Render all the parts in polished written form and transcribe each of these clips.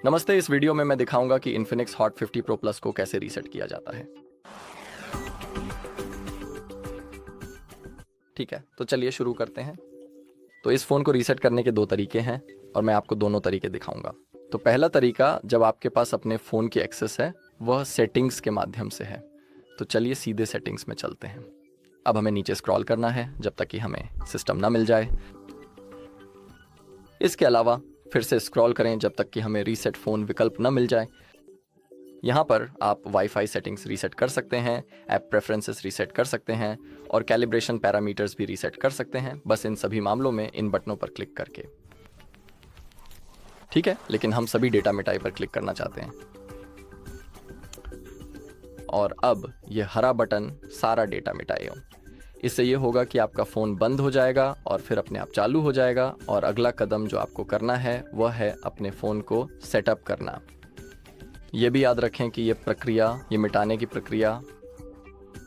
नमस्ते। इस वीडियो में मैं दिखाऊंगा कि Infinix Hot 50 Pro Plus को कैसे रीसेट किया जाता है। ठीक है, तो चलिए शुरू करते हैं। तो इस फ़ोन को रीसेट करने के दो तरीके हैं और मैं आपको दोनों तरीके दिखाऊंगा। तो पहला तरीका, जब आपके पास अपने फ़ोन की एक्सेस है, वह सेटिंग्स के माध्यम से है। तो चलिए सीधे सेटिंग्स में चलते हैं। अब हमें नीचे स्क्रॉल करना है जब तक कि हमें सिस्टम ना मिल जाए। इसके अलावा फिर से स्क्रॉल करें जब तक कि हमें रीसेट फ़ोन विकल्प न मिल जाए। यहाँ पर आप वाईफाई सेटिंग्स रीसेट कर सकते हैं, ऐप प्रेफरेंसेस रीसेट कर सकते हैं और कैलिब्रेशन पैरामीटर्स भी रीसेट कर सकते हैं, बस इन सभी मामलों में इन बटनों पर क्लिक करके। ठीक है, लेकिन हम सभी डेटा मिटाई पर क्लिक करना चाहते हैं। और अब यह हरा बटन सारा डेटा मिटाएगा। इससे ये होगा कि आपका फ़ोन बंद हो जाएगा और फिर अपने आप चालू हो जाएगा। और अगला कदम जो आपको करना है वह है अपने फ़ोन को सेटअप करना। ये भी याद रखें कि ये मिटाने की प्रक्रिया,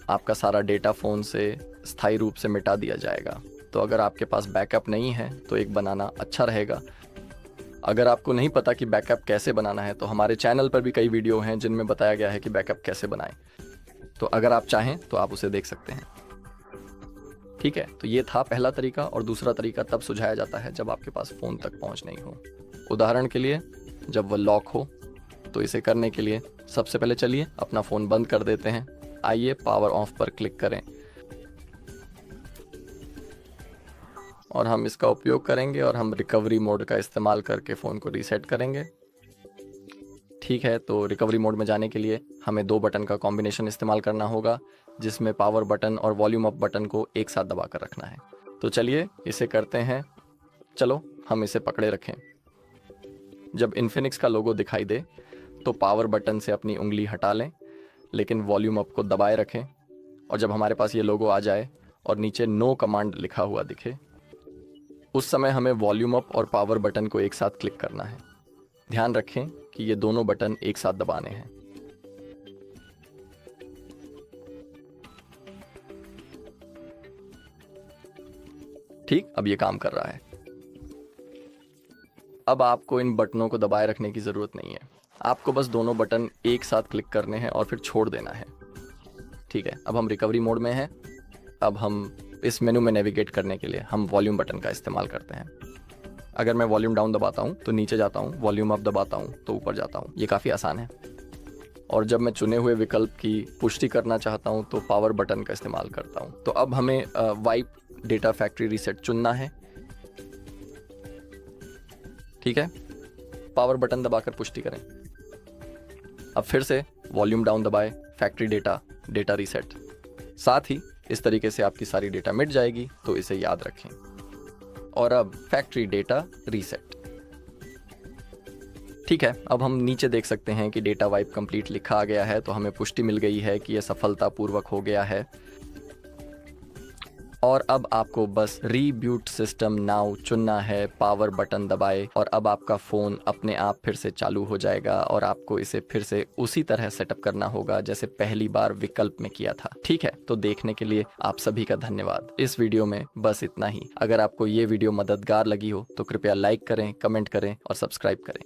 आपका सारा डेटा फ़ोन से स्थायी रूप से मिटा दिया जाएगा। तो अगर आपके पास बैकअप नहीं है तो एक बनाना अच्छा रहेगा। अगर आपको नहीं पता कि बैकअप कैसे बनाना है तो हमारे चैनल पर भी कई वीडियो हैं जिनमें बताया गया है कि बैकअप कैसे बनाएं। तो अगर आप चाहें तो आप उसे देख सकते हैं। ठीक है, तो ये था पहला तरीका। और दूसरा तरीका तब सुझाया जाता है जब आपके पास फ़ोन तक पहुंच नहीं हो। उदाहरण के लिए जब वह लॉक हो। तो इसे करने के लिए सबसे पहले चलिए अपना फ़ोन बंद कर देते हैं। आइए पावर ऑफ पर क्लिक करें और हम इसका उपयोग करेंगे और हम रिकवरी मोड का इस्तेमाल करके फ़ोन को रीसेट करेंगे। ठीक है, तो रिकवरी मोड में जाने के लिए हमें दो बटन का कॉम्बिनेशन इस्तेमाल करना होगा, जिसमें पावर बटन और वॉल्यूम अप बटन को एक साथ दबा कर रखना है। तो चलिए इसे करते हैं। चलो हम इसे पकड़े रखें। जब इन्फिनिक्स का लोगो दिखाई दे तो पावर बटन से अपनी उंगली हटा लें, लेकिन वॉल्यूम अप को दबाए रखें। और जब हमारे पास ये लोगो आ जाए और नीचे नो कमांड लिखा हुआ दिखे, उस समय हमें वॉल्यूम अप और पावर बटन को एक साथ क्लिक करना है। ध्यान रखें कि ये दोनों बटन एक साथ दबाने हैं। ठीक, अब ये काम कर रहा है। अब आपको इन बटनों को दबाए रखने की ज़रूरत नहीं है। आपको बस दोनों बटन एक साथ क्लिक करने हैं और फिर छोड़ देना है। ठीक है, अब हम रिकवरी मोड में हैं। अब हम इस मेनू में नेविगेट करने के लिए हम वॉल्यूम बटन का इस्तेमाल करते हैं। अगर मैं वॉल्यूम डाउन दबाता हूँ तो नीचे जाता हूँ, वॉल्यूम अप दबाता हूँ तो ऊपर जाता हूँ। ये काफ़ी आसान है। और जब मैं चुने हुए विकल्प की पुष्टि करना चाहता हूँ तो पावर बटन का इस्तेमाल करता हूँ। तो अब हमें वाइप डेटा फैक्ट्री रीसेट चुनना है। ठीक है, पावर बटन दबाकर पुष्टि करें। अब फिर से वॉल्यूम डाउन दबाएं, फैक्ट्री डेटा रीसेट। साथ ही इस तरीके से आपकी सारी डेटा मिट जाएगी, तो इसे याद रखें। और अब फैक्ट्री डेटा रीसेट। ठीक है, अब हम नीचे देख सकते हैं कि डेटा वाइप कंप्लीट लिखा आ गया है। तो हमें पुष्टि मिल गई है कि यह सफलतापूर्वक हो गया है। और अब आपको बस रीबूट सिस्टम नाउ चुनना है, पावर बटन दबाए और अब आपका फ़ोन अपने आप फिर से चालू हो जाएगा। और आपको इसे फिर से उसी तरह सेटअप करना होगा जैसे पहली बार विकल्प में किया था। ठीक है, तो देखने के लिए आप सभी का धन्यवाद। इस वीडियो में बस इतना ही। अगर आपको ये वीडियो मददगार लगी हो तो कृपया लाइक करें, कमेंट करें और सब्सक्राइब करें।